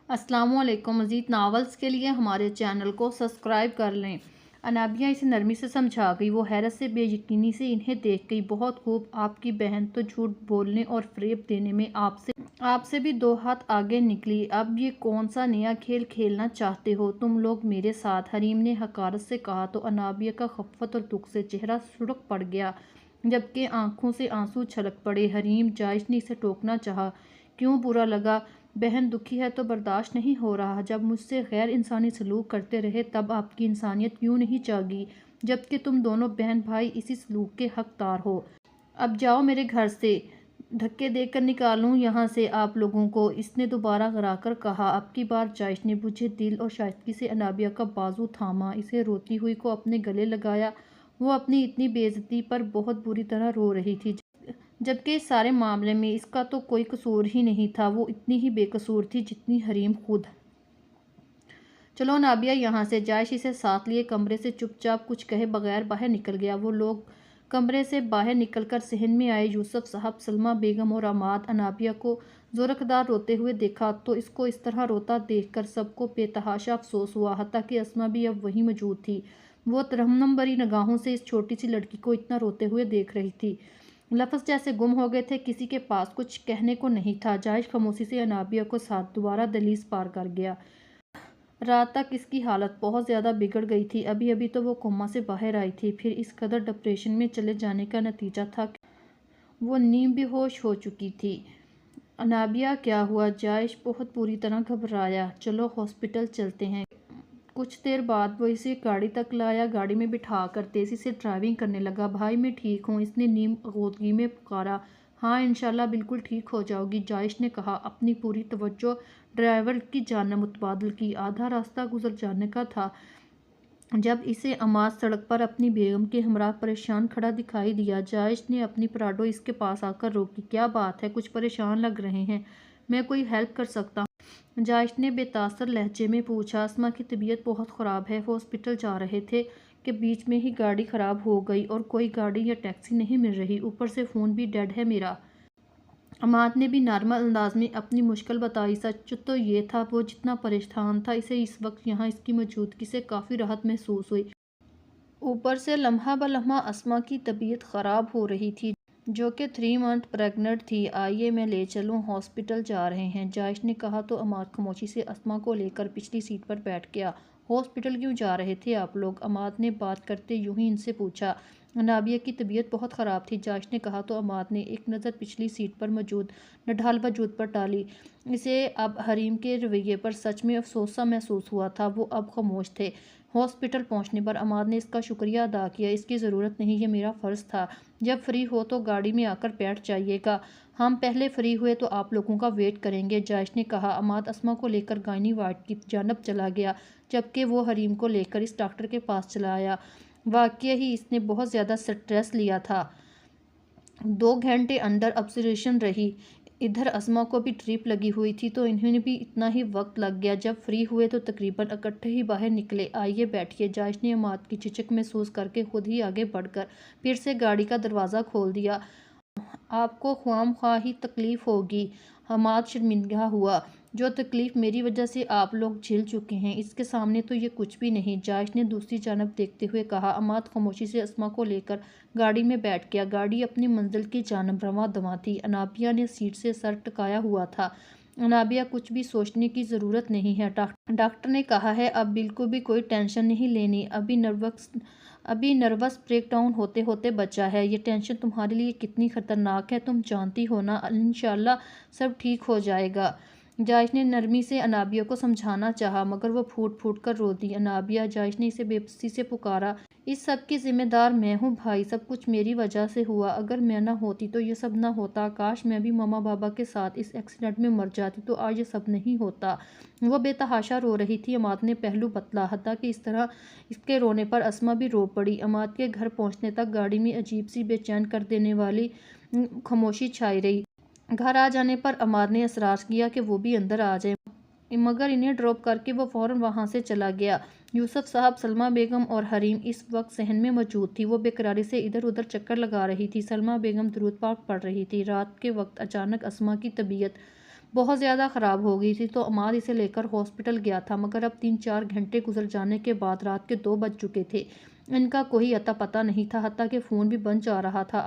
السلام علیکم۔ مزید ناولز کے لیے ہمارے چینل کو سبسکرائب کر لیں۔ انابیہ اسے نرمی سے سمجھا گئی۔ وہ حیرت سے بے یقینی سے انہیں دیکھ گئی۔ بہت خوب، آپ کی بہن تو جھوٹ بولنے اور فریب دینے میں آپ سے بھی 2 ہاتھ آگے نکلی۔ اب یہ کون سا نیا کھیل کھیلنا چاہتے ہو تم لوگ میرے ساتھ؟ حریم نے حقارت سے کہا تو انابیہ کا خفت اور دکھ سے چہرہ سرخ پڑ گیا جبکہ آنکھوں سے آنسو چھلک پڑے۔ حریم، جائش نے اسے ٹوکنا چاہا۔ کیوں برا لگا؟ بہن دکھی ہے تو برداشت نہیں ہو رہا۔ جب مجھ سے غیر انسانی سلوک کرتے رہے تب آپ کی انسانیت کیوں نہیں جاگی؟ جبکہ تم دونوں بہن بھائی اسی سلوک کے حقدار ہو۔ اب جاؤ میرے گھر سے، دھکے دے کر نکالوں یہاں سے آپ لوگوں کو، اس نے دوبارہ غرا کر کہا۔ اب کی بار جائش نے بجھے دل اور شائستگی سے انابیہ کا بازو تھاما، اسے روتی ہوئی کو اپنے گلے لگایا۔ وہ اپنی اتنی بے عزتی پر بہت بری طرح رو رہی تھی جبکہ اس سارے معاملے میں اس کا تو کوئی قصور ہی نہیں تھا۔ وہ اتنی ہی بے قصور تھی جتنی حریم خود۔ چلو انابیہ یہاں سے۔ جائش اسے ساتھ لیے کمرے سے چپ چاپ کچھ کہے بغیر باہر نکل گیا۔ وہ لوگ کمرے سے باہر نکل کر صحن میں آئے۔ یوسف صاحب، سلمیٰ بیگم اور عماد انابیہ کو زورخدار روتے ہوئے دیکھا تو اس کو اس طرح روتا دیکھ کر سب کو بے تحاشا افسوس ہوا، حتیٰ کہ اسماء بھی اب وہیں موجود تھی۔ وہ ترحم بھری نگاہوں سے اس چھوٹی سی لڑکی کو اتنا روتے ہوئے دیکھ رہی تھی، لفظ جیسے گم ہو گئے تھے، کسی کے پاس کچھ کہنے کو نہیں تھا۔ جائش خاموشی سے انابیہ کو ساتھ دوبارہ دہلیز پار کر گیا۔ رات تک اس کی حالت بہت زیادہ بگڑ گئی تھی۔ ابھی ابھی تو وہ کوما سے باہر آئی تھی، پھر اس قدر ڈپریشن میں چلے جانے کا نتیجہ تھا کہ وہ نیم بے ہوش ہو چکی تھی۔ انابیہ، کیا ہوا؟ جائش بہت بری طرح گھبرایا۔ چلو ہاسپٹل چلتے ہیں۔ کچھ دیر بعد وہ اسے گاڑی تک لایا، گاڑی میں بٹھا کر تیزی سے ڈرائیونگ کرنے لگا۔ بھائی میں ٹھیک ہوں، اس نے نیم آغوگی میں پکارا۔ ہاں انشاءاللہ بالکل ٹھیک ہو جاؤ گی، جائش نے کہا۔ اپنی پوری توجہ ڈرائیور کی جانب متبادل کی۔ آدھا راستہ گزر جانے کا تھا جب اسے عماد سڑک پر اپنی بیگم کے ہمراہ پریشان کھڑا دکھائی دیا۔ جائش نے اپنی پراڈو اس کے پاس آ کر روکی۔ کیا بات ہے؟ کچھ پریشان لگ رہے ہیں، میں کوئی ہیلپ کر سکتا ہوں؟ جائش نے بے تاثر لہجے میں پوچھا۔ اسماء کی طبیعت بہت خراب ہے، ہاسپٹل جا رہے تھے کہ بیچ میں ہی گاڑی خراب ہو گئی اور کوئی گاڑی یا ٹیکسی نہیں مل رہی، اوپر سے فون بھی ڈیڈ ہے میرا۔ عماد نے بھی نارمل انداز میں اپنی مشکل بتائی۔ سچ تو یہ تھا وہ جتنا پریشان تھا، اسے اس وقت یہاں اس کی موجودگی سے کافی راحت محسوس ہوئی۔ اوپر سے لمحہ بہ لمحہ اسماء کی طبیعت خراب ہو رہی تھی جو کہ 3 منتھ پریگننٹ تھی۔ آئیے میں لے چلوں، ہاسپٹل جا رہے ہیں، جائش نے کہا تو عماد خاموشی سے اسماء کو لے کر پچھلی سیٹ پر بیٹھ گیا۔ ہاسپٹل کیوں جا رہے تھے آپ لوگ؟ عماد نے بات کرتے یوں ہی ان سے پوچھا۔ انابیہ کی طبیعت بہت خراب تھی، جائش نے کہا تو عماد نے ایک نظر پچھلی سیٹ پر موجود نڈھال وجود پر ڈالی۔ اسے اب حریم کے رویے پر سچ میں افسوس سا محسوس ہوا تھا۔ وہ اب خاموش تھے۔ ہاسپٹل پہنچنے پر عماد نے اس کا شکریہ ادا کیا۔ اس کی ضرورت نہیں، یہ میرا فرض تھا۔ جب فری ہو تو گاڑی میں آ کر بیٹھ جائیے گا، ہم پہلے فری ہوئے تو آپ لوگوں کا ویٹ کریں گے، جائش نے کہا۔ عماد اسماء کو لے کر گائنی وارڈ کی جانب چلا گیا جبکہ وہ حریم کو لے کر اس ڈاکٹر کے پاس چلا آیا۔ واقعی ہی اس نے بہت زیادہ سٹریس لیا تھا۔ 2 گھنٹے انڈر آبزرویشن رہی۔ ادھر اسماء کو بھی ڈریپ لگی ہوئی تھی تو انہیں بھی اتنا ہی وقت لگ گیا۔ جب فری ہوئے تو تقریباً اکٹھے ہی باہر نکلے۔ آئیے بیٹھیے، جائش نے عماد کی جھجک محسوس کرکے خود ہی آگے بڑھ کر پھر سے گاڑی کا دروازہ کھول دیا۔ آپ کو خواہ مخواہ ہی تکلیف ہوگی۔ عماد شرمندہ ہوا۔ جو تکلیف میری وجہ سے آپ لوگ جھیل چکے ہیں اس کے سامنے تو یہ کچھ بھی نہیں، جائش نے دوسری جانب دیکھتے ہوئے کہا۔ عماد خاموشی سے اسماء کو لے کر گاڑی میں بیٹھ گیا۔ گاڑی اپنی منزل کی جانب رواں دواں تھی۔ انابیہ نے سیٹ سے سر ٹکایا ہوا تھا۔ انابیہ، کچھ بھی سوچنے کی ضرورت نہیں ہے، ڈاکٹر نے کہا ہے، اب بالکل بھی کوئی ٹینشن نہیں لینی، ابھی نروس بریک ڈاؤن ہوتے ہوتے بچا ہے۔ یہ ٹینشن تمہارے لیے کتنی خطرناک ہے تم جانتی ہو نا، انشاءاللہ سب ٹھیک ہو جائے گا۔ جائش نے نرمی سے انابیہ کو سمجھانا چاہا مگر وہ پھوٹ پھوٹ کر رو دی۔ انابیہ، جائش نے اسے بے بسی سے پکارا، اس سب کی ذمہ دار میں ہوں بھائی، سب کچھ میری وجہ سے ہوا، اگر میں نہ ہوتی تو یہ سب نہ ہوتا، کاش میں بھی ماما بابا کے ساتھ اس ایکسیڈنٹ میں مر جاتی تو آج یہ سب نہیں ہوتا۔ وہ بے تحاشا رو رہی تھی۔ عماد نے پہلو بتلا، حتیٰ کہ اس طرح اس کے رونے پر اسماء بھی رو پڑی۔ عماد کے گھر پہنچنے تک گاڑی میں عجیب سی بے چین کر دینے والی خاموشی چھائی رہی۔ گھر آ جانے پر عماد نے اصرار کیا کہ وہ بھی اندر آ جائیں مگر انہیں ڈراپ کر کے وہ فوراً وہاں سے چلا گیا۔ یوسف صاحب، سلمیٰ بیگم اور حریم اس وقت صحن میں موجود تھی۔ وہ بے قراری سے ادھر ادھر چکر لگا رہی تھی۔ سلمیٰ بیگم درود پاک پڑھ رہی تھی۔ رات کے وقت اچانک اسماء کی طبیعت بہت زیادہ خراب ہو گئی تھی تو عماد اسے لے کر ہاسپٹل گیا تھا، مگر اب 3-4 گھنٹے گزر جانے کے بعد رات کے 2 بج چکے تھے۔ ان کا کوئی اتا پتہ نہیں تھا، حتیٰ کہ فون بھی بند جا رہا تھا۔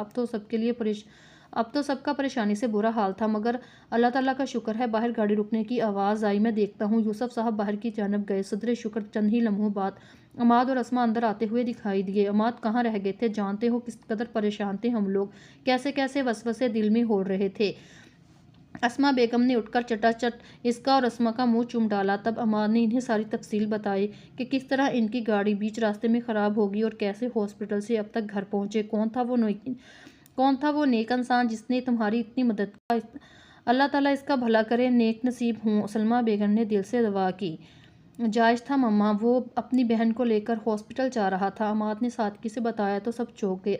اب تو سب کا پریشانی سے برا حال تھا، مگر اللہ تعالیٰ کا شکر ہے باہر گاڑی رکنے کی آواز آئی۔ میں دیکھتا ہوں یوسف صاحب باہر کی جانب گئے۔ صدر شکر چند ہی لمحوں بعد عماد اور اسما اندر آتے ہوئے دکھائی دیے۔ عماد کہاں رہ گئے تھے؟ جانتے ہو کس قدر پریشان تھے ہم لوگ، کیسے کیسے وسوسے دل میں ہو رہے تھے۔ اسما بیگم نے اٹھ کر چٹاچٹ اس کا اور اسما کا منہ چوم ڈالا۔ تب عماد نے انہیں ساری تفصیل بتائی کہ کس طرح ان کی گاڑی بیچ راستے میں خراب ہو گئی اور کیسے ہاسپٹل سے اب تک گھر پہنچے۔ کون تھا وہ نیک انسان جس نے تمہاری اتنی مدد کا؟ اللہ تعالیٰ اس کا بھلا کرے، نیک نصیب ہوں۔ سلمیٰ بیگم نے دل سے دعا کی۔ جائز تھا مما، وہ اپنی بہن کو لے کر ہاسپٹل جا رہا تھا، عماد نے سادگی سے بتایا تو سب چونک گئے۔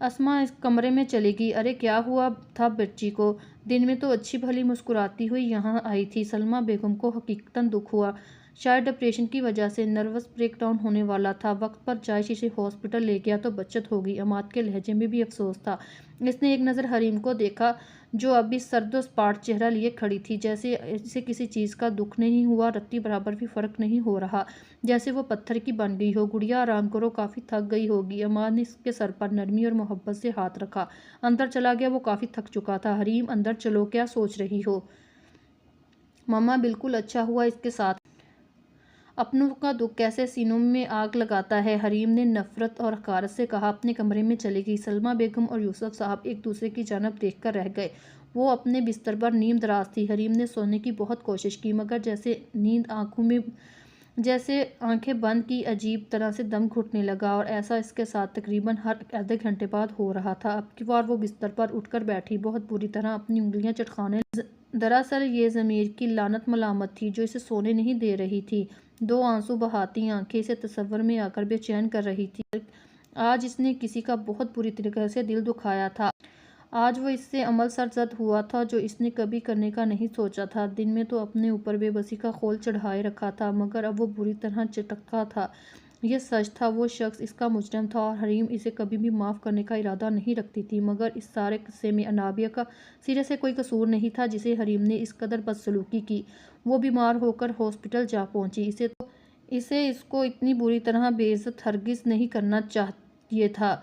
اسما اس کمرے میں چلی گئی۔ ارے کیا ہوا تھا بچی کو؟ دن میں تو اچھی بھلی مسکراتی ہوئی یہاں آئی تھی۔ سلمیٰ بیگم کو حقیقتاً دکھ ہوا، شاید ڈپریشن کی وجہ سے نروس بریک ڈاؤن ہونے والا تھا۔ وقت پر جائش اسے ہاسپٹل لے گیا تو بچت ہو گئی۔ عماد کے لہجے میں بھی افسوس تھا۔ اس نے ایک نظر حریم کو دیکھا جو اب بھی سرد و سپاٹ چہرہ لیے کھڑی تھی، جیسے اسے کسی چیز کا دکھ نہیں ہوا، رتی برابر بھی فرق نہیں ہو رہا، جیسے وہ پتھر کی بن گئی ہو۔ گڑیا آرام کرو، کافی تھک گئی ہوگی۔ عماد نے اس کے سر پر نرمی اور محبت سے ہاتھ رکھا، اندر چلا گیا، وہ کافی تھک چکا تھا۔ حریم اندر چلو، کیا سوچ رہی ہو؟ مما بالکل اچھا ہوا اس کے ساتھ، اپنوں کا دکھ کیسے سینوں میں آگ لگاتا ہے، حریم نے نفرت اور حقارت سے کہا۔ اپنے کمرے میں چلی گئی۔ سلمیٰ بیگم اور یوسف صاحب ایک دوسرے کی جانب دیکھ کر رہ گئے۔ وہ اپنے بستر پر نیم دراز تھی۔ حریم نے سونے کی بہت کوشش کی، مگر جیسے آنکھیں بند کی عجیب طرح سے دم گھٹنے لگا، اور ایسا اس کے ساتھ تقریباً ہر آدھے گھنٹے بعد ہو رہا تھا۔ اب کی بار وہ بستر پر اٹھ کر بیٹھی، بہت بری طرح اپنی انگلیاں چٹکانے دراصل یہ ضمیر کی لعنت ملامت تھی جو اسے سونے نہیں دے رہی تھی۔ 2 آنسو بہاتی آنکھیں اسے تصور میں آ کر بے چین کر رہی تھی۔ آج اس نے کسی کا بہت بری طرح سے دل دکھایا تھا۔ آج وہ اس سے عمل سرزد ہوا تھا جو اس نے کبھی کرنے کا نہیں سوچا تھا۔ دن میں تو اپنے اوپر بے بسی کا خول چڑھائے رکھا تھا، مگر اب وہ بری طرح چٹکا تھا۔ یہ سچ تھا، وہ شخص اس کا مجرم تھا اور حریم اسے کبھی بھی معاف کرنے کا ارادہ نہیں رکھتی تھی۔ مگر اس سارے قصے میں انابیہ کا سرے سے کوئی قصور نہیں تھا جسے حریم نے اس قدر بدسلوکی کی۔ وہ بیمار ہو کر ہاسپٹل جا پہنچی، اسے اس کو اتنی بری طرح بے عزت ہرگز نہیں کرنا چاہیے تھا۔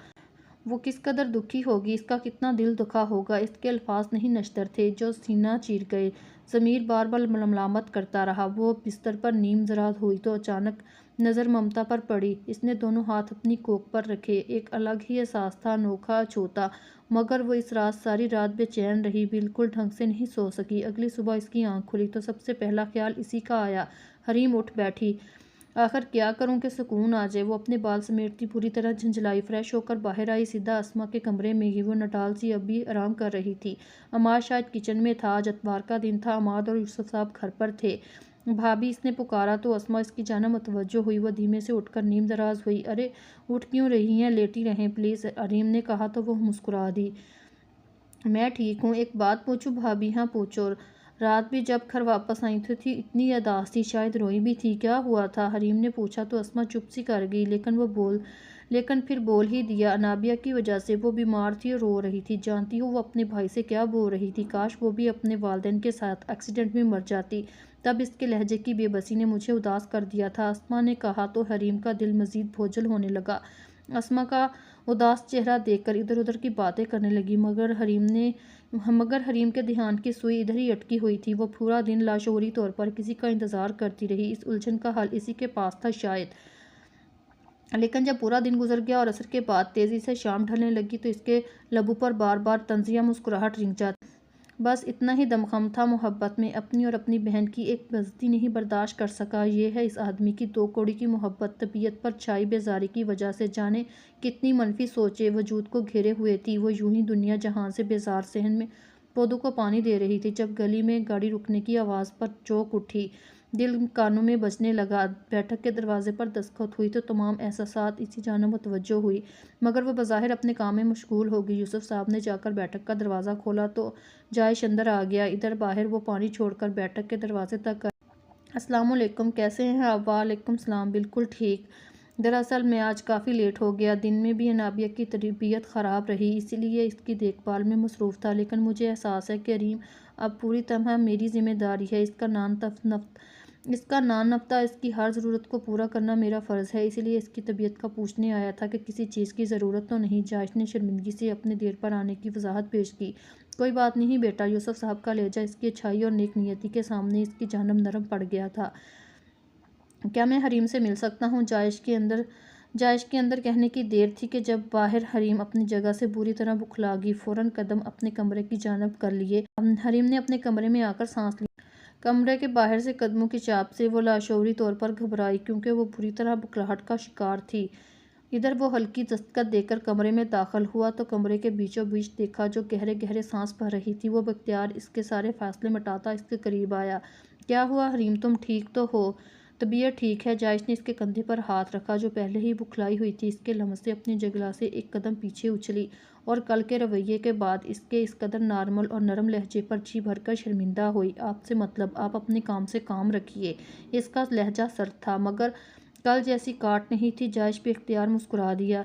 وہ کس قدر دکھی ہوگی، اس کا کتنا دل دکھا ہوگا، اس کے الفاظ نہیں نشتر تھے جو سینہ چیر گئے۔ ضمیر بار بار ملامت کرتا رہا۔ وہ بستر پر نیم دراز ہوئی تو اچانک نظر ممتا پر پڑی۔ اس نے دونوں ہاتھ اپنی کوکھ پر رکھے۔ ایک الگ ہی احساس تھا، انوکھا، اچھوتا، مگر وہ اس رات ساری رات بے چین رہی، بالکل ڈھنگ سے نہیں سو سکی۔ اگلی صبح اس کی آنکھ کھلی تو سب سے پہلا خیال اسی کا آیا۔ حریم اٹھ بیٹھی۔ آخر کیا کروں کہ سکون آ جائے؟ وہ اپنے بال سمیٹتی پوری طرح جھنجھلائی، فریش ہو کر باہر آئی، سیدھا اسما کے کمرے میں گئی۔ وہ نڈال سی اب بھی آرام کر رہی تھی۔ عماد شاید کچن میں تھا۔ آج اتوار کا دن تھا، عماد اور یوسف صاحب گھر پر تھے۔ بھابھی، اس نے پکارا تو اسما اس کی جانب متوجہ ہوئی۔ وہ دھیمے سے اٹھ کر نیم دراز ہوئی۔ ارے اٹھ کیوں رہی ہیں، لیٹی رہیں پلیز، حریم نے کہا تو وہ مسکرا دی۔ میں ٹھیک ہوں، ایک بات پوچھوں بھابھی؟ ہاں پوچھو۔ رات بھی جب گھر واپس آئی تھی اتنی اداس تھی، شاید روئی بھی تھی، کیا ہوا تھا؟ حریم نے پوچھا تو اسما چپ سی کر گئی، لیکن پھر بول ہی دیا، انابیہ کی وجہ سے وہ بیمار تھی اور رو رہی تھی۔ جانتی ہو وہ اپنے بھائی سے کیا بول رہی تھی؟ کاش وہ بھی اپنے والدین کے ساتھ ایکسیڈنٹ میں مر جاتی، تب اس کے لہجے کی بے بسی نے مجھے اداس کر دیا تھا، اسما نے کہا تو حریم کا دل مزید بوجھل ہونے لگا۔ اسما کا اداس چہرہ دیکھ کر ادھر ادھر کی باتیں کرنے لگی، مگر حریم کے دھیان کی سوئی ادھر ہی اٹکی ہوئی تھی۔ وہ پورا دن لاشعوری طور پر کسی کا انتظار کرتی رہی، اس الجھن کا حل اسی کے پاس تھا شاید۔ لیکن جب پورا دن گزر گیا اور عصر کے بعد تیزی سے شام ڈھلنے لگی تو اس کے لبوں پر بار بار طنزیہ مسکراہٹ رنگ جاتی۔ بس اتنا ہی دمخم تھا محبت میں، اپنی اور اپنی بہن کی ایک بےعزتی نہیں برداشت کر سکا۔ یہ ہے اس آدمی کی 2 کوڑی کی محبت۔ طبیعت پر چھائی بیزاری کی وجہ سے جانے کتنی منفی سوچیں وجود کو گھیرے ہوئے تھی۔ وہ یوں ہی دنیا جہان سے بیزار صحن میں پودوں کو پانی دے رہی تھی جب گلی میں گاڑی رکنے کی آواز پر چونک اٹھی، دل کانوں میں بجنے لگا۔ بیٹھک کے دروازے پر دستخط ہوئی تو تمام احساسات اسی جانب متوجہ ہوئی، مگر وہ بظاہر اپنے کام میں مشغول ہو گئی۔ یوسف صاحب نے جا کر بیٹھک کا دروازہ کھولا تو جائش اندر آ گیا۔ ادھر باہر وہ پانی چھوڑ کر بیٹھک کے دروازے تک آئی۔ السلام علیکم، کیسے ہیں آپ؟ وعلیکم السلام، بالکل ٹھیک۔ دراصل میں آج کافی لیٹ ہو گیا۔ دن میں بھی انابیہ کی طبیعت خراب رہی، اسی لیے اس کی دیکھ بھال میں مصروف تھا، لیکن مجھے احساس ہے کہ ریم اب پوری طرح میری ذمہ داری ہے۔ اس کا نان نفتا، اس کی ہر ضرورت کو پورا کرنا میرا فرض ہے، اسی لیے اس کی طبیعت کا پوچھنے آیا تھا کہ کسی چیز کی ضرورت تو نہیں۔ جائش نے شرمندگی سے اپنے دیر پر آنے کی وضاحت پیش کی۔ کوئی بات نہیں بیٹا، یوسف صاحب کا لہجہ اس کی اچھائی اور نیک نیتی کے سامنے اس کی جانب نرم پڑ گیا تھا۔ کیا میں حریم سے مل سکتا ہوں؟ جائش کے اندر کہنے کی دیر تھی کہ جب باہر حریم اپنی جگہ سے بری طرح بکھلا گئی، فوراً قدم اپنے کمرے کی جانب کر لیے۔ حریم نے اپنے کمرے میں آ کر سانس لی۔ کمرے کے باہر سے قدموں کی چاپ سے وہ لاشعوری طور پر گھبرائی، کیونکہ وہ بری طرح بکھلاہٹ کا شکار تھی۔ ادھر وہ ہلکی دستک دے کر کمرے میں داخل ہوا تو کمرے کے بیچوں بیچ دیکھا جو گہرے گہرے سانس بھر رہی تھی۔ وہ بااختیار اس کے سارے فاصلے مٹاتا اس کے قریب آیا۔ کیا ہوا حریم، تم ٹھیک تو ہو؟ طبیعت ٹھیک ہے۔ جائش نے اس کے کندھے پر ہاتھ رکھا جو پہلے ہی بکھلائی ہوئی تھی۔ اس کے لمس سے اپنی جگہ سے ایک قدم پیچھے اچھلی اور کل کے رویے کے بعد اس کے اس قدر نارمل اور نرم لہجے پر جی بھر کر شرمندہ ہوئی۔ آپ سے مطلب، آپ اپنے کام سے کام رکھیے۔ اس کا لہجہ سرد تھا مگر کل جیسی کاٹ نہیں تھی۔ جائش بے اختیار مسکرا دیا۔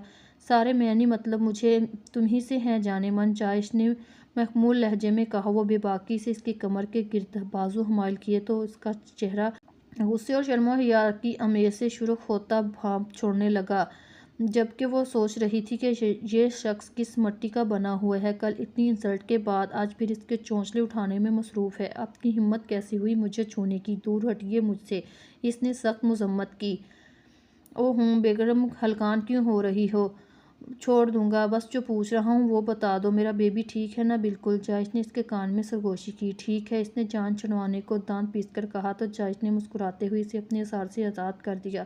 سارے معنی مطلب مجھے تمہیں سے ہیں جانے من، جائش نے محمول لہجے میں کہا۔ وہ بے باکی سے اس کی کمر کے گرد بازو حمائل کیے تو اس کا چہرہ غصے اور شرم و حیا کی امیز سے سرخ ہوتا بھاپ چھوڑنے لگا، جبکہ وہ سوچ رہی تھی کہ یہ شخص کس مٹی کا بنا ہوا ہے۔ کل اتنی انسلٹ کے بعد آج پھر اس کے چونچلے اٹھانے میں مصروف ہے۔ آپ کی ہمت کیسی ہوئی مجھے چھونے کی؟ دور ہٹیے مجھ سے، اس نے سخت مذمت کی۔ او بیگم ہلکان کیوں ہو رہی ہو؟ چھوڑ دوں گا، بس جو پوچھ رہا ہوں وہ بتا دو، میرا بیبی ٹھیک ہے نا؟ بالکل، جائش نے اس کے کان میں سرگوشی کی۔ ٹھیک ہے، اس نے جان چھڑوانے کو دانت پیس کر کہا تو جائش نے مسکراتے ہوئے اسے اپنے اثار سے آزاد کر دیا۔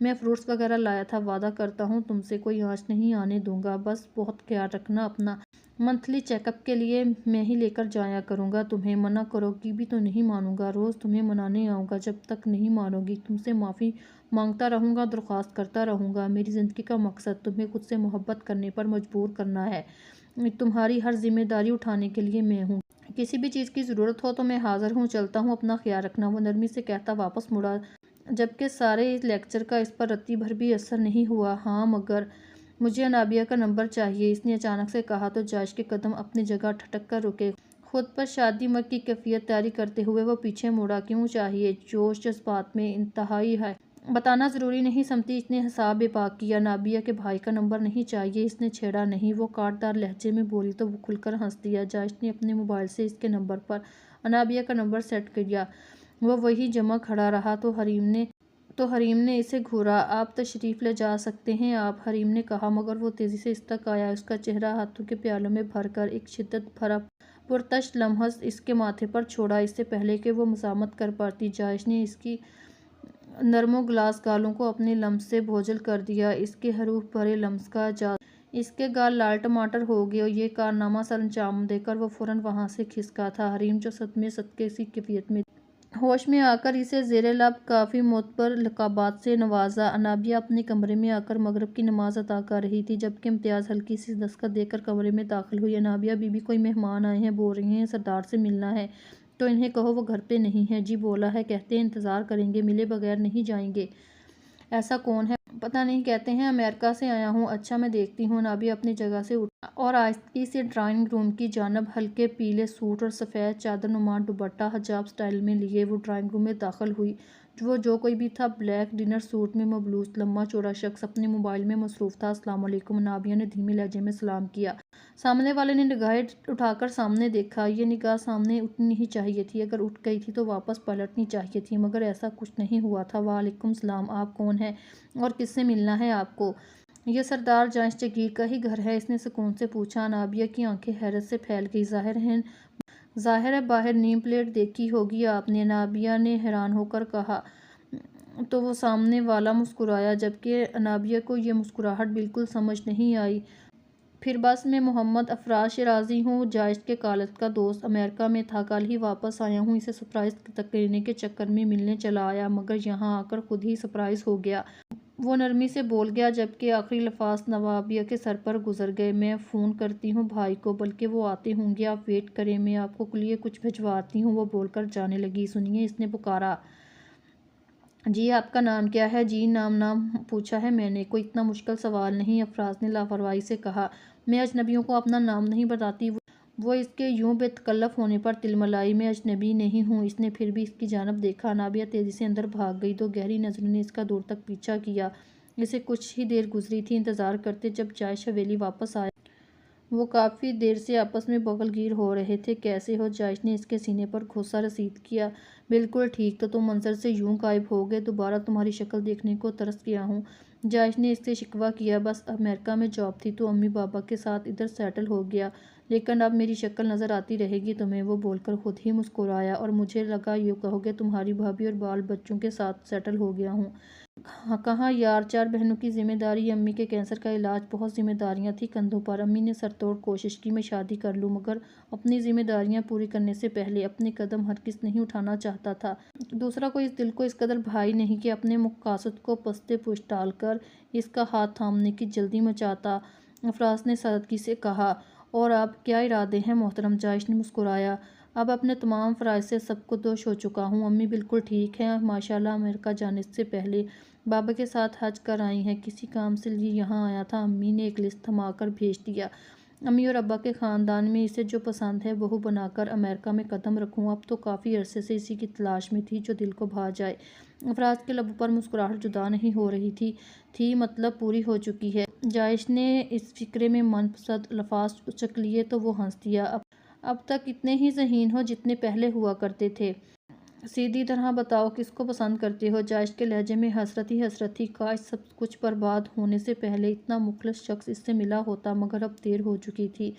میں فروٹس وغیرہ لایا تھا، وعدہ کرتا ہوں تم سے کوئی آنچ نہیں آنے دوں گا، بس بہت خیال رکھنا اپنا۔ منتھلی چیک اپ کے لیے میں ہی لے کر جایا کروں گا تمہیں، منع کرو گی بھی تو نہیں مانوں گا، روز تمہیں منانے آؤں گا، جب تک نہیں مانو گی تم سے معافی مانگتا رہوں گا، درخواست کرتا رہوں گا۔ میری زندگی کا مقصد تمہیں خود سے محبت کرنے پر مجبور کرنا ہے، تمہاری ہر ذمہ داری اٹھانے کے لیے میں ہوں۔ کسی بھی چیز کی ضرورت ہو تو میں حاضر ہوں، چلتا ہوں، اپنا خیال رکھنا۔ وہ نرمی سے کہتا واپس مڑا، جبکہ سارے اس لیکچر کا اس پر رتی بھر بھی اثر نہیں ہوا۔ ہاں مگر مجھے انابیہ کا نمبر چاہیے، اس نے اچانک سے کہا تو جائش کے قدم اپنی جگہ ٹھٹک کر رکے۔ خود پر شادی مرگ کی کیفیت طاری کرتے ہوئے وہ پیچھے مڑا۔ کیوں چاہیے؟ جوش جذبات میں انتہائی ہے، بتانا ضروری نہیں سمجھتی، اس نے حساب بے پاک کیا۔ انابیہ کے بھائی کا نمبر نہیں چاہیے، اس نے چھیڑا نہیں۔ وہ کاٹ دار لہجے میں بولی تو وہ کھل کر ہنس دیا۔ جائش نے اپنے موبائل سے اس کے نمبر پر انابیہ کا نمبر سیٹ کیا۔ وہ وہیں جمع کھڑا رہا تو حریم نے اسے گھورا۔ آپ تشریف لے جا سکتے ہیں آپ، حریم نے کہا، مگر وہ تیزی سے اس تک آیا، اس کا چہرہ ہاتھوں کے پیالوں میں بھر کر ایک شدت بھرا پرتش لمس اس کے ماتھے پر چھوڑا، اس سے پہلے کہ وہ مزاحمت کر پاتی۔ جائش نے اس کی نرم و گلاس گالوں کو اپنے لمس سے بوجھل کر دیا، اس کے حروف بھرے لمس کا اعجاز۔ اس کے گال لال ٹماٹر ہو گئے۔ یہ کارنامہ سر انجام دے کر وہ فوراً وہاں سے کھسکا تھا۔ حریم جو صدمے صدقے سی کیفیت میں ہوش میں آ کر اسے زیر لب کافی معتبر لقبات سے نوازا۔ انابیہ اپنے کمرے میں آ کر مغرب کی نماز ادا کر رہی تھی، جبکہ امتیاز ہلکی سی دستک دے کر کمرے میں داخل ہوئی۔ انابیہ بی بی کوئی مہمان آئے ہیں، بول رہے ہیں سردار سے ملنا ہے، تو انہیں کہو وہ گھر پہ نہیں ہے۔ جی بولا ہے، کہتے ہیں انتظار کریں گے، ملے بغیر نہیں جائیں گے۔ ایسا کون ہے؟ پتہ نہیں، کہتے ہیں امریکہ سے آیا ہوں۔ اچھا میں دیکھتی ہوں۔ انابیہ اپنی جگہ سے اٹھی اور آہستگی سے ڈرائنگ روم کی جانب ہلکے پیلے سوٹ اور سفید چادر نما دوپٹہ حجاب سٹائل میں لیے وہ ڈرائنگ روم میں داخل ہوئی۔ وہ جو کوئی بھی تھا، بلیک ڈنر سوٹ میں ملبوس لمبا چوڑا شخص اپنے موبائل میں مصروف تھا۔ السلام علیکم، انابیہ نے دھیمے لہجے میں سلام کیا۔ سامنے والے نے نگاہیں اٹھا کر سامنے دیکھا۔ یہ نگاہ سامنے اٹھنی نہیں چاہیے تھی، اگر اٹھ گئی تھی تو واپس پلٹنی چاہیے تھی، مگر ایسا کچھ نہیں ہوا تھا۔ وعلیکم السلام، آپ کون ہیں اور کس سے ملنا ہے آپ کو؟ یہ سردار جائش جگیر کا ہی گھر ہے، اس نے سکون سے پوچھا۔ انابیہ کی آنکھیں حیرت سے پھیل گئی۔ ظاہر ہے باہر نیم پلیٹ دیکھی ہوگی آپ نے، انابیہ نے حیران ہو کر کہا تو وہ سامنے والا مسکرایا، جبکہ انابیہ کو یہ مسکراہٹ بالکل سمجھ نہیں آئی۔ پھر بس میں محمد افراز شیرازی ہوں، جائش کے کالج کا دوست، امریکہ میں تھا، کل ہی واپس آیا ہوں، اسے سرپرائز دینے کے چکر میں ملنے چلا آیا، مگر یہاں آ کر خود ہی سرپرائز ہو گیا۔ وہ نرمی سے بول گیا، جبکہ آخری الفاظ انابیہ کے سر پر گزر گئے۔ میں فون کرتی ہوں بھائی کو، بلکہ وہ آتے ہوں گے، آپ ویٹ کریں، میں آپ کو لیے کچھ بھجواتی ہوں، وہ بول کر جانے لگی۔ سنیے، اس نے پکارا۔ جی آپ کا نام کیا ہے؟ جی نام پوچھا ہے میں نے، کوئی اتنا مشکل سوال نہیں، افراز نے لاپرواہی سے کہا۔ میں اجنبیوں کو اپنا نام نہیں بتاتی۔ وہ اس کے یوں بے تکلف ہونے پر تلملائی۔ میں اجنبی نہیں ہوں۔ اس نے پھر بھی اس کی جانب دیکھا۔ انابیہ تیزی سے اندر بھاگ گئی، دو گہری نظروں نے اس کا دور تک پیچھا کیا۔ اسے کچھ ہی دیر گزری تھی انتظار کرتے جب جائش حویلی واپس آیا۔ وہ کافی دیر سے آپس میں بغل گیر ہو رہے تھے۔ کیسے ہو؟ جائش نے اس کے سینے پر گھونسا رسید کیا۔ بالکل ٹھیک، تو تم منظر سے یوں غائب ہو گئے؟ دوبارہ تمہاری شکل دیکھنے کو ترس گیا ہوں۔ جائش نے اس سے شکوہ کیا۔ بس امریکہ میں جاب تھی تو امی بابا کے ساتھ ادھر سیٹل ہو گیا، لیکن اب میری شکل نظر آتی رہے گی تمہیں، وہ بول کر خود ہی مسکرایا۔ اور مجھے لگا یوں کہو گے تمہاری بھابھی اور بال بچوں کے ساتھ سیٹل ہو گیا ہوں۔ کہاں یار، 4 بہنوں کی ذمہ داری، امی کے کینسر کا علاج، بہت ذمہ داریاں تھیں کندھوں پر۔ امی نے سر توڑ کوشش کی میں شادی کر لوں، مگر اپنی ذمہ داریاں پوری کرنے سے پہلے اپنے قدم ہرگز نہیں اٹھانا چاہتا تھا۔ دوسرا کوئی اس دل کو اس قدر بھائی نہیں کہ اپنے مقاصد کو پست پشت ڈال کر اس کا ہاتھ تھامنے کی جلدی مچاتا۔ افراز نے سادگی سے کہا۔ اور آپ کیا ارادے ہیں محترم؟ جائش نے مسکرایا۔ اب اپنے تمام فرائض سے سب کو دوش ہو چکا ہوں۔ امی بالکل ٹھیک ہیں ماشاءاللہ، امریکہ جانے سے پہلے بابا کے ساتھ حج کر آئی ہیں، کسی کام سے یہ یہاں آیا تھا۔ امی نے ایک لسٹ تھما کر بھیج دیا۔ امی اور ابا کے خاندان میں اسے جو پسند ہے بہو بنا کر امریکہ میں قدم رکھوں۔ اب تو کافی عرصے سے اسی کی تلاش میں تھی جو دل کو بھا جائے۔ افراز کے لبوں پر مسکراہٹ جدا نہیں ہو رہی تھی مطلب پوری ہو چکی ہے۔ جائش نے اس فقرے میں من پسند الفاظ اچک لیے تو وہ ہنس دیا۔ اب تک اتنے ہی ذہین ہو جتنے پہلے ہوا کرتے تھے۔ سیدھی طرح بتاؤ کس کو پسند کرتے ہو؟ جائش کے لہجے میں حسرت ہی حسرت تھی۔ کاش سب کچھ برباد ہونے سے پہلے اتنا مخلص شخص اس سے ملا ہوتا، مگر اب دیر ہو چکی تھی۔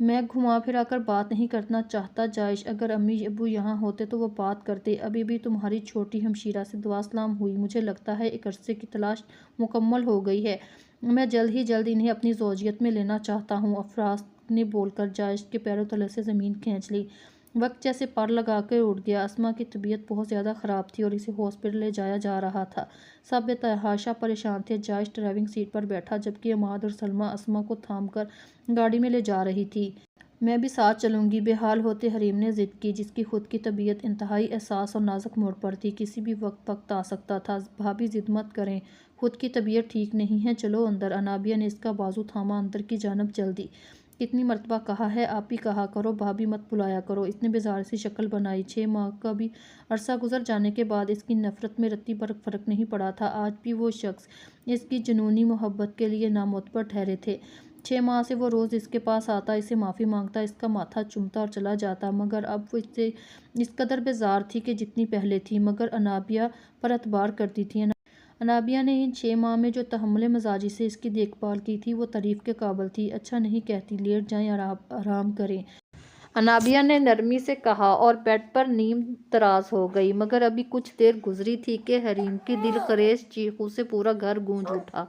میں گھما پھرا کر بات نہیں کرنا چاہتا جائش، اگر امی ابو یہاں ہوتے تو وہ بات کرتے۔ ابھی بھی تمہاری چھوٹی ہمشیرہ سے دعا سلام ہوئی، مجھے لگتا ہے ایک عرصے کی تلاش مکمل ہو گئی ہے۔ میں جلد ہی جلد انہیں اپنی زوجیت میں لینا چاہتا ہوں، افراز نے بول کر جائش کے پیروں تلے سے زمین کھینچ لی۔ وقت جیسے پر لگا کر اٹھ گیا۔ اسما کی طبیعت بہت زیادہ خراب تھی اور اسے ہاسپٹل لے جایا جا رہا تھا۔ سب بے تحاشا پریشان تھے۔ جائش ڈرائیونگ سیٹ پر بیٹھا جبکہ عماد اور سلمیٰ اسما کو تھام کر گاڑی میں لے جا رہی تھی۔ میں بھی ساتھ چلوں گی، بے حال ہوتے حریم نے ضد کی، جس کی خود کی طبیعت انتہائی حساس اور نازک موڑ پر تھی، کسی بھی وقت آ سکتا تھا۔ بھابھی ضد مت کریں، خود کی طبیعت ٹھیک نہیں ہے، چلو اندر۔ انابیہ نے اس کا بازو تھاما، اندر کی جانب چل دی۔ کتنی مرتبہ کہا ہے آپ ہی کہا کرو، بھابھی مت بلایا کرو۔ اس نے بیزار سی شکل بنائی۔ 6 ماہ کا بھی عرصہ گزر جانے کے بعد اس کی نفرت میں رتی بھر فرق نہیں پڑا تھا۔ آج بھی وہ شخص اس کی جنونی محبت کے لیے نامعتبر ٹھہرے تھے۔ 6 ماہ سے وہ روز اس کے پاس آتا، اسے معافی مانگتا، اس کا ماتھا چومتا اور چلا جاتا، مگر اب وہ اس سے اس قدر بیزار تھی کہ جتنی پہلے تھی، مگر انابیہ پر اعتبار کرتی تھی۔ انابیہ نے ان 6 ماہ میں جو تحمل مزاجی سے اس کی دیکھ بھال کی تھی وہ تعریف کے قابل تھی۔ اچھا نہیں کہتی، لیٹ جائیں، آرام کریں، انابیہ نے نرمی سے کہا، اور بیڈ پر نیم تراز ہو گئی۔ مگر ابھی کچھ دیر گزری تھی کہ حریم کی دل خریز چیخوں سے پورا گھر گونج اٹھا۔